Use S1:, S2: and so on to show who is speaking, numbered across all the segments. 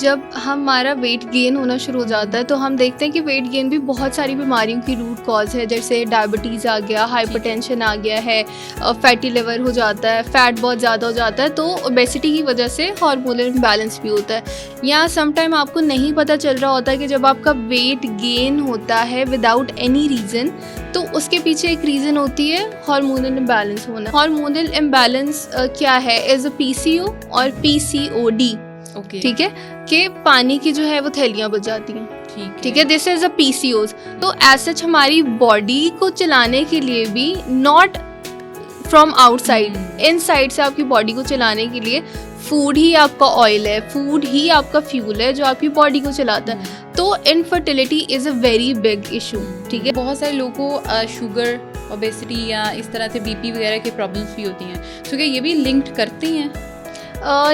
S1: जब हमारा weight gain होना शुरू हो जाता है तो हम देखते हैं कि वेट गेन भी बहुत सारी बीमारियों की रूट कॉज है, जैसे डायबिटीज़ आ गया, हाइपरटेंशन आ गया है, फैटी लिवर हो जाता है, फैट बहुत ज़्यादा हो जाता है, तो ओबेसिटी की वजह से हार्मोनल इम्बैलेंस भी होता है। या समटाइम आपको नहीं पता चल रहा होता है कि जब आपका वेट गेन होता है विदाउट एनी रीज़न, तो उसके पीछे एक रीज़न होती है हार्मोनल इम्बैलेंस होना। हार्मोनल इम्बैलेंस क्या है? इज़ अ PCO और PCOD। ठीक है, कि पानी की जो है वो थैलियाँ बच जाती हैं। ठीक है, दिस इज अ PCOS। तो एज सच हमारी बॉडी को चलाने के लिए भी नॉट फ्रॉम आउटसाइड, इनसाइड से आपकी बॉडी को चलाने के लिए फूड ही आपका ऑयल है, फूड ही आपका फ्यूल है जो आपकी बॉडी को चलाता है। तो infertility is a very big issue. ठीक है,
S2: बहुत सारे लोगों को शुगर, ओबेसिटी या इस तरह से BP वगैरह की प्रॉब्लम्स भी होती हैं, तो क्या ये भी लिंक्ड करते हैं?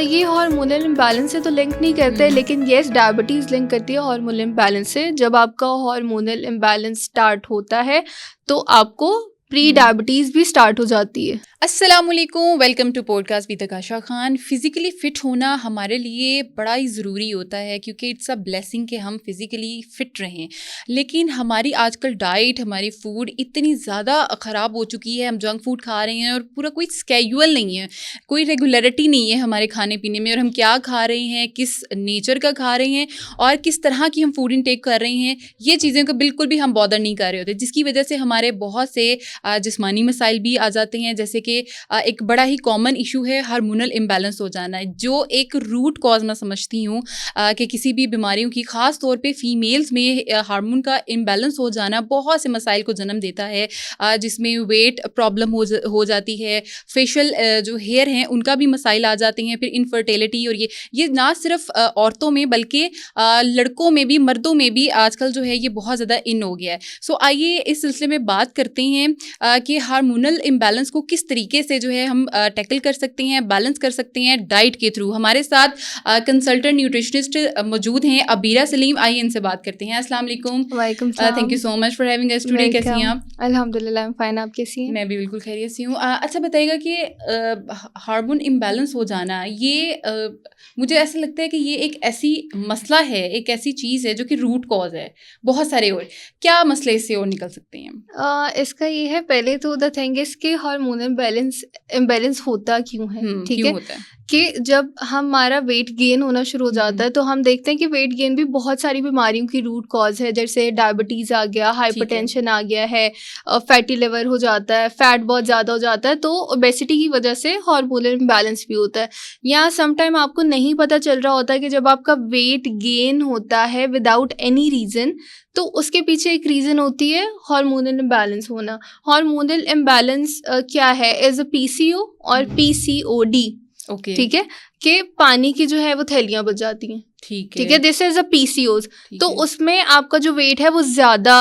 S1: ये हार्मोनल इम्बैलेंस से तो लिंक नहीं करते, लेकिन येस डायबिटीज़ लिंक करती है हार्मोनल इम्बैलेंस से। जब आपका हार्मोनल इम्बैलेंस स्टार्ट होता है तो आपको प्री डायबिटीज़ भी स्टार्ट हो जाती है।
S2: अस्सलामुअलैकुम, welcome to podcast with Akasha Khan. Physically fit होना हमारे लिए बड़ा ही ज़रूरी होता है क्योंकि इट्स अ ब्लेसिंग कि हम फिज़िकली फ़िट रहें। लेकिन हमारी आजकल डाइट, हमारी फूड इतनी ज़्यादा ख़राब हो चुकी है, हम जंक फूड खा रहे हैं और पूरा कोई स्केड्यूल नहीं है, कोई रेगुलरिटी नहीं है हमारे खाने पीने में, और हम क्या खा रहे हैं, किस नेचर का खा रहे हैं और किस तरह की हम फूड इनटेक कर रहे हैं, ये चीज़ें को बिल्कुल भी हम बॉदर नहीं कर रहे होते, जिसकी वजह से हमारे बहुत से जिस्मानी मसाइल भी आ जाते हैं। जैसे कि एक बड़ा ही कॉमन इशू है हार्मोनल इम्बैलेंस हो जाना, जो एक रूट कॉज मैं समझती हूँ कि किसी भी बीमारियों की, ख़ास तौर पे फीमेल्स में हार्मोन का इम्बैलेंस हो जाना बहुत से मसाइल को जन्म देता है, जिसमें वेट प्रॉब्लम हो जाती है, फेशियल जो हेयर हैं उनका भी मसाइल आ जाते हैं, फिर इनफर्टिलिटी। और ये ना सिर्फ औरतों में बल्कि लड़कों में भी, मर्दों में भी आजकल जो है ये बहुत ज़्यादा इन हो गया है। सो आइए इस सिलसिले में बात करते हैं कि हार्मोनल इम्बैलेंस को किस तरीके से जो है हम टैकल कर सकते हैं, बैलेंस कर सकते हैं डाइट के थ्रू। हमारे साथ कंसल्टेंट न्यूट्रिशनिस्ट मौजूद हैं अबीरा सलीम, आइए इनसे बात करते हैं। अस्सलाम वालेकुम।
S1: वालेकुम सलाम।
S2: Thank you so much for having us today. कैसी हैं आप?
S1: अल्हम्दुलिल्लाह, आई एम फाइन। आप कैसी हैं?
S2: मैं भी बिल्कुल खैरियत से हूँ। अच्छा बताइएगा कि हार्मोन इम्बैलेंस हो जाना, ये मुझे ऐसा लगता है कि ये एक ऐसी मसला है, एक ऐसी चीज़ है जो कि रूट कॉज है बहुत सारे। और क्या मसले इससे और निकल सकते हैं?
S1: इसका ये है, पहले तो द थिंग इज कि हार्मोनल इम्बैलेंस होता क्यों है। ठीक
S2: क्यों
S1: है,
S2: होता है?
S1: कि जब हमारा वेट गेन होना शुरू हो जाता है तो हम देखते हैं कि वेट गेन भी बहुत सारी बीमारियों की रूट कॉज है, जैसे डायबिटीज़ आ गया, हाइपरटेंशन आ गया है, फैटी लिवर हो जाता है, फैट बहुत ज़्यादा हो जाता है, तो ओबेसिटी की वजह से हार्मोनल इम्बैलेंस भी होता है। या समटाइम आपको नहीं पता चल रहा होता है कि जब आपका वेट गेन होता है विदाउट एनी रीज़न, तो उसके पीछे एक रीज़न होती है हार्मोनल इम्बैलेंस होना। हार्मोनल इम्बैलेंस क्या है? इज़ अ PCO और PCOD। ठीक है, कि पानी की जो है वो थैलियाँ बच जाती हैं। ठीक है, दिस इज अ PCOS। तो उसमें आपका जो वेट है वो ज़्यादा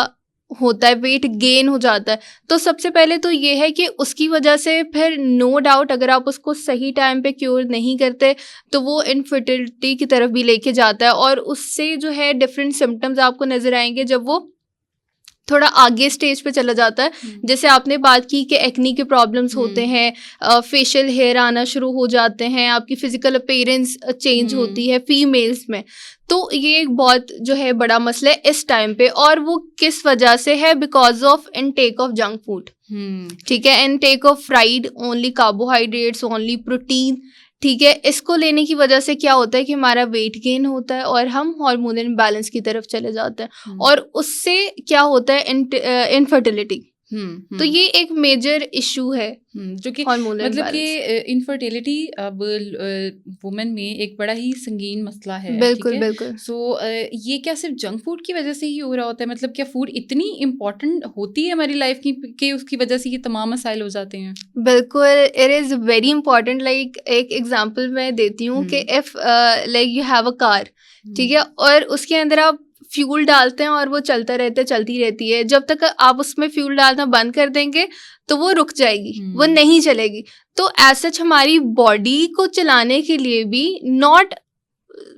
S1: होता है, वेट गेन हो जाता है। तो सबसे पहले तो ये है कि उसकी वजह से फिर नो डाउट अगर आप उसको सही टाइम पे क्योर नहीं करते तो वो इनफर्टिलिटी की तरफ भी लेके जाता है, और उससे जो है डिफरेंट सिम्टम्स आपको नज़र आएंगे जब वो थोड़ा आगे स्टेज पे चला जाता है। जैसे आपने बात की कि एक्नी के प्रॉब्लम्स होते हैं, फेशियल हेयर आना शुरू हो जाते हैं, आपकी फिजिकल अपीयरेंस चेंज होती है फीमेल्स में। तो ये एक बहुत जो है बड़ा मसला है इस टाइम पे, और वो किस वजह से है? Because of intake of junk food. ठीक है, intake of fried, only carbohydrates, only protein. ठीक है, इसको लेने की वजह से क्या होता है कि हमारा वेट गेन होता है और हम हार्मोनल इम्बैलेंस की तरफ चले जाते हैं, और उससे क्या होता है? इनफर्टिलिटी। तो ये एक मेजर इशू है
S2: जो कि
S1: हार्मोनल
S2: मतलब कि
S1: इम्बैलेंस।
S2: इनफर्टिलिटी अब वुमेन में एक बड़ा ही संगीन मसला है।
S1: बिल्कुल,
S2: ठीक है,
S1: बिल्कुल।
S2: सो ये क्या सिर्फ जंक फूड की वजह से ही हो रहा होता है? मतलब क्या फूड इतनी इम्पोर्टेंट होती है हमारी लाइफ की कि उसकी वजह से ये तमाम मसाइल हो जाते हैं?
S1: बिल्कुल, it is very important. Like एक एग्जांपल मैं देती हूँ कि if like you have a car, ठीक है, और उसके अंदर आप फ्यूल डालते हैं और वो चलती रहती है। जब तक आप उसमें फ्यूल डालना बंद कर देंगे तो वो रुक जाएगी, वो नहीं चलेगी। तो एज सच हमारी बॉडी को चलाने के लिए भी नॉट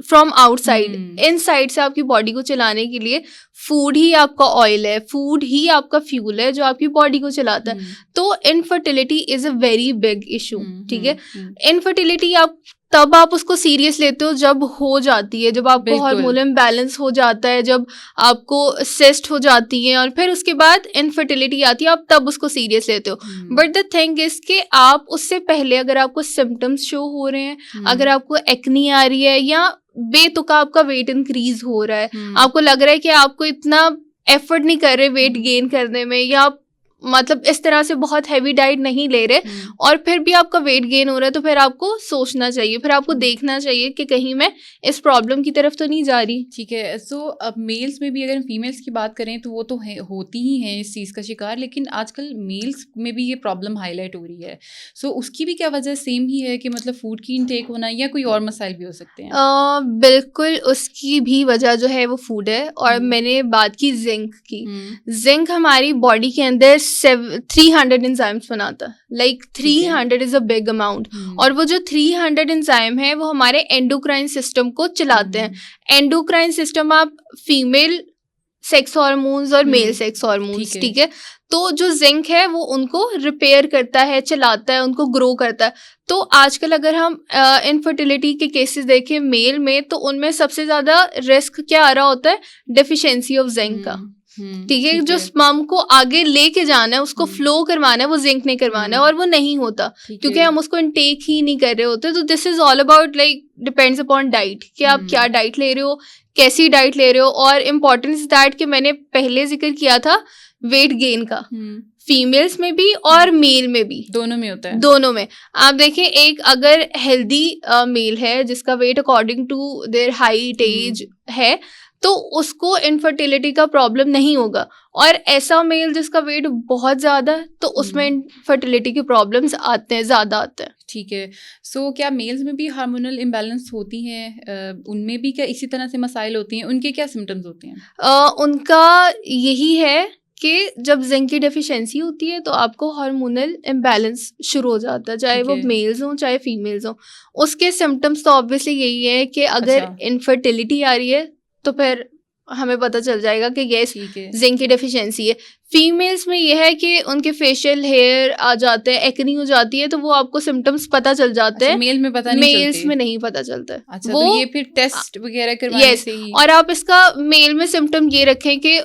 S1: फ्रॉम आउटसाइड, इनसाइड से आपकी बॉडी को चलाने के लिए फूड ही आपका ऑयल है, फूड ही आपका फ्यूल है जो आपकी बॉडी को चलाता है। तो infertility is a very big issue. ठीक है, इनफर्टिलिटी आप तब आप उसको सीरियस लेते हो जब हो जाती है, जब आपको
S2: बिल्कुल।
S1: हार्मोनल इम्बैलेंस हो जाता है, जब आपको सिस्ट हो जाती है और फिर उसके बाद इनफर्टिलिटी आती है, आप तब उसको सीरियस लेते हो। बट द थिंग इज कि आप उससे पहले अगर आपको सिम्टम्स शो हो रहे हैं, अगर आपको एक्नी आ रही है या बेतुका आपका वेट इंक्रीज हो रहा है, आपको लग रहा है कि आपको इतना एफर्ट नहीं कर रहे वेट गेन करने में, या आप मतलब इस तरह से बहुत हैवी डाइट नहीं ले रहे और फिर भी आपका वेट गेन हो रहा है, तो फिर आपको सोचना चाहिए, फिर आपको देखना चाहिए कि कहीं मैं इस प्रॉब्लम की तरफ तो नहीं जा रही।
S2: ठीक है। सो अब मेल्स में भी अगर फीमेल्स की बात करें तो वो तो होती ही हैं इस चीज़ का शिकार, लेकिन आजकल मेल्स में भी ये प्रॉब्लम हाईलाइट हो रही है। सो उसकी भी क्या वजह सेम ही है कि मतलब फूड की इनटेक होना, या कोई और मसाइल भी हो सकते हैं?
S1: बिल्कुल उसकी भी वजह जो है वो फूड है। और मैंने बात की जिंक की। जिंक हमारी बॉडी के अंदर 300 एंजाइम्स बनाता है, like 300 is a big amount. और वो जो 300 एंजाइम है वो हमारे एंडोक्राइन सिस्टम को चलाते हैं। एंडोक्राइन सिस्टम आप फीमेल सेक्स हार्मोन्स और मेल सेक्स हार्मोन्स, ठीक है। तो जो जिंक है वो उनको रिपेयर करता है, चलाता है, उनको ग्रो करता है। तो आजकल अगर हम इनफर्टिलिटी के केसेस देखें मेल में, तो उनमें सबसे ज्यादा रिस्क क्या आ रहा होता है? डेफिशिएंसी ऑफ जिंक का। ठीक है, जो स्पर्म को आगे लेके जाना है, उसको फ्लो करवाना है, वो जिंक ने करवाना है, और वो नहीं होता क्योंकि हम उसको इनटेक ही नहीं कर रहे होते। तो this is all about like depends upon diet, कि आप क्या डाइट ले रहे हो, कैसी डाइट ले रहे हो। और इम्पोर्टेंस दैट कि मैंने पहले जिक्र किया था वेट गेन का, फीमेल्स में भी और मेल में भी,
S2: दोनों में होता है।
S1: दोनों में। आप देखें, एक अगर हेल्दी मेल है जिसका weight according to their height as है, तो उसको इनफर्टिलिटी का प्रॉब्लम नहीं होगा। और ऐसा मेल जिसका वेट बहुत ज्यादा है, तो उसमें इनफर्टिलिटी के प्रॉब्लम्स आते हैं, ज्यादा आते हैं।
S2: ठीक है। सो क्या मेल्स में भी हार्मोनल इम्बैलेंस होती हैं? उनमें भी क्या इसी तरह से मसाइल होती हैं? उनके क्या सिम्टम्स होते हैं?
S1: उनका यही है कि जब जिंक की डेफिशिएंसी होती है तो आपको हार्मोनल इम्बैलेंस शुरू हो जाता है, चाहे वो मेल्स हों चाहे फीमेल्स हों। उसके सिम्टम्स तो ऑब्वियसली यही है कि अगर इनफर्टिलिटी आ रही है तो फिर हमें पता चल जाएगा कि यस जिंक की डेफिशिएंसी है। फीमेल्स में यह है कि उनके फेशियल हेयर आ जाते हैं, एक्नी हो जाती है, तो वो आपको सिम्टमस पता चल जाते हैं।
S2: मेल में पता नहीं
S1: मेल्स में नहीं पता चलता है।
S2: अच्छा, वो तो ये फिर टेस्ट वगैरह करवाने से ही।
S1: और आप इसका मेल में सिम्टम ये रखें कि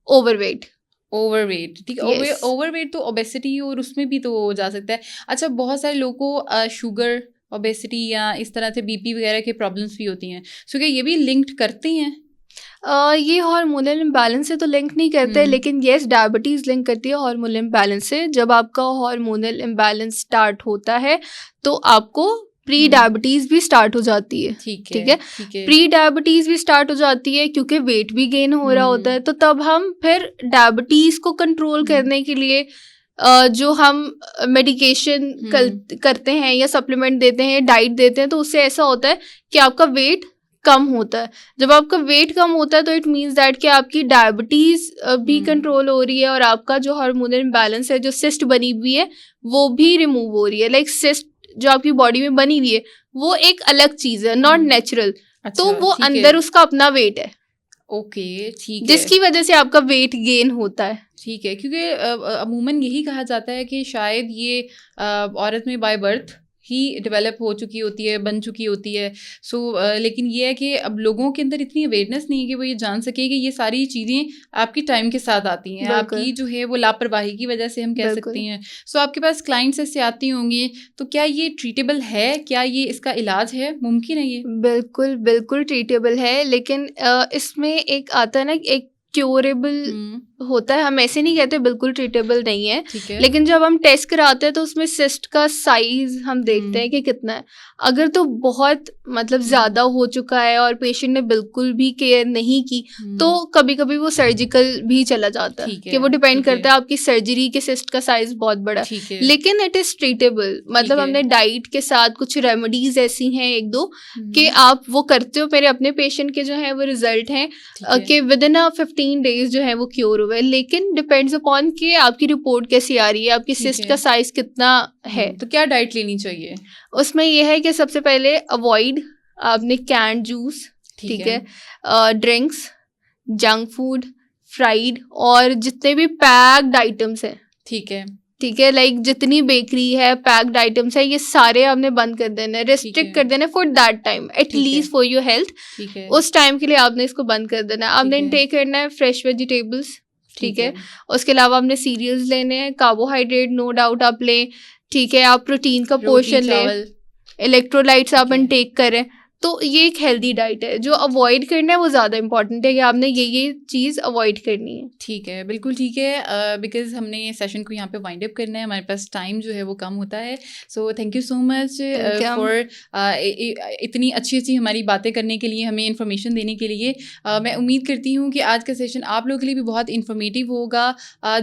S1: ओवरवेट,
S2: ठीक है। ओवरवेट तो ओबेसिटी और उसमें भी तो जा सकता है। अच्छा, बहुत सारे लोगों को शुगर, ओबेसिटी या इस तरह से बीपी वगैरह के प्रॉब्लम्स भी होती हैं। सो क्या ये भी लिंक्ड करते हैं?
S1: ये हार्मोनल इम्बैलेंस से तो लिंक नहीं करते, लेकिन येस डायबिटीज़ लिंक करती है हार्मोनल इम्बैलेंस से। जब आपका हार्मोनल इम्बैलेंस स्टार्ट होता है तो आपको प्री डायबिटीज़ भी स्टार्ट हो जाती है। ठीक है, प्री डायबिटीज़ भी स्टार्ट हो जाती है क्योंकि वेट भी गेन हो रहा होता है। तो तब हम फिर डायबिटीज़ को कंट्रोल करने के लिए जो हम मेडिकेशन करते हैं या सप्लीमेंट देते हैं, डाइट देते हैं, तो उससे ऐसा होता है कि आपका वेट कम होता है। जब आपका वेट कम होता है तो इट मीन्स दैट कि आपकी डायबिटीज भी कंट्रोल हो रही है, और आपका जो हार्मोनल इम्बैलेंस है, जो सिस्ट बनी हुई है, वो भी रिमूव हो रही है। लाइक सिस्ट जो आपकी बॉडी में बनी हुई है वो एक अलग चीज है, नॉट नेचुरल। तो वो अंदर उसका अपना वेट है।
S2: ओके, ठीक है,
S1: जिसकी वजह से आपका वेट गेन होता है।
S2: ठीक है, क्योंकि अमूमन यही कहा जाता है कि शायद ये औरत में बाय बर्थ ही डेवलप हो चुकी होती है, बन चुकी होती है। सो लेकिन ये है कि अब लोगों के अंदर इतनी अवेयरनेस नहीं है कि वो ये जान सके कि ये सारी चीज़ें आपकी टाइम के साथ आती हैं। आपकी जो है वो लापरवाही की वजह से हम कह सकते हैं। सो आपके पास क्लाइंट्स ऐसे आती होंगी, तो क्या ये ट्रीटेबल है? क्या ये इसका इलाज है? मुमकिन है ये?
S1: बिल्कुल बिल्कुल ट्रीटेबल है, लेकिन इसमें एक आता है ना, एक क्योरेबल होता है। हम ऐसे नहीं कहते बिल्कुल ट्रीटेबल नहीं है, लेकिन जब हम टेस्ट कराते हैं तो उसमें सिस्ट का साइज हम देखते हैं कि कितना है। अगर तो बहुत मतलब ज़्यादा हो चुका है और पेशेंट ने बिल्कुल भी केयर नहीं की, तो कभी कभी वो सर्जिकल भी चला जाता है, कि वो डिपेंड करता है आपकी सर्जरी के सिस्ट का साइज बहुत बड़ा है, लेकिन इट इज़ ट्रीटेबल। मतलब हमने डाइट के साथ कुछ रेमेडीज ऐसी हैं एक दो कि आप वो करते हो। मेरे अपने पेशेंट के जो है वो रिजल्ट हैं कि विद इन 15 डेज जो है वो क्योर हुए। लेकिन डिपेंड्स अपॉन कि आपकी रिपोर्ट कैसी आ रही है, आपकी सिस्ट का साइज कितना है।
S2: तो क्या डाइट लेनी चाहिए?
S1: उसमें यह है कि सबसे पहले अवॉइड आपने कैंड जूस, ठीक है, ड्रिंक्स, जंक फूड, फ्राइड और जितने भी पैक्ड आइटम्स हैं,
S2: ठीक है,
S1: ठीक है, लाइक जितनी बेकरी है, पैक्ड आइटम्स है, ये सारे आपने बंद कर देना है,
S2: ठीक है।
S1: रिस्ट्रिक्ट कर देना है फॉर दैट टाइम,
S2: ठीक है।
S1: At least for your health.
S2: ठीक है।
S1: उस टाइम के लिए आपने इसको बंद कर देना है। आपने
S2: ठीक है।
S1: इनटेक करना है फ्रेश वेजिटेबल्स, ठीक है।
S2: है।
S1: उसके अलावा आपने सीरियल्स लेने हैं, कार्बोहाइड्रेट नो डाउट आप लें, ठीक है। आप प्रोटीन का
S2: रोटी,
S1: पोर्शन लें,
S2: चावल।
S1: इलेक्ट्रोलाइट्स आप
S2: ठीक है।
S1: इनटेक करें। तो ये एक हेल्दी डाइट है। जो अवॉइड करना है वो ज़्यादा इंपॉर्टेंट है कि आपने ये चीज़ अवॉइड करनी है।
S2: ठीक है, बिल्कुल ठीक है। बिकॉज़ हमने ये सेशन को यहाँ पे वाइंड अप करना है, हमारे पास टाइम जो है वो कम होता है। So thank you so much
S1: Welcome.
S2: For इतनी अच्छी हमारी बातें करने के लिए, हमें इन्फॉर्मेशन देने के लिए। मैं उम्मीद करती हूँ कि आज का सेशन आप लोगों के लिए भी बहुत इन्फॉर्मेटिव होगा।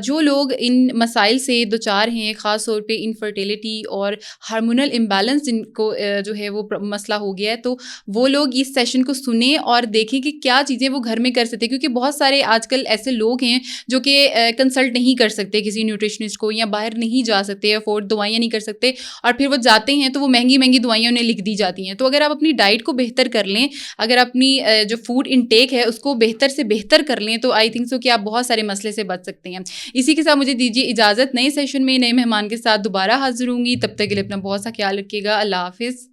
S2: जो लोग इन मसाइल से दो-चार हैं, ख़ास तौर पे इनफर्टिलिटी और हार्मोनल इम्बैलेंस जिनको जो है वो मसला हो गया है, तो वो लोग इस सेशन को सुने और देखें कि क्या चीज़ें वो घर में कर सकते हैं, क्योंकि बहुत सारे आजकल ऐसे लोग हैं जो कि कंसल्ट नहीं कर सकते किसी न्यूट्रिशनिस्ट को, या बाहर नहीं जा सकते, अफोर्ड दवाइयाँ नहीं कर सकते, और फिर वो जाते हैं तो वो महंगी महंगी दवाइयाँ उन्हें लिख दी जाती हैं। तो अगर आप अपनी डाइट को बेहतर कर लें, अगर अपनी जो फूड इनटेक है उसको बेहतर से बेहतर कर लें, तो आई थिंक सो कि आप बहुत सारे मसले से बच सकते हैं। इसी के साथ मुझे दीजिए इजाज़त। नए सेशन में नए मेहमान के साथ दोबारा हाजिर होंगी। तब तक के लिए अपना बहुत सा ख्याल रखिएगा। अल्लाह हाफिज़।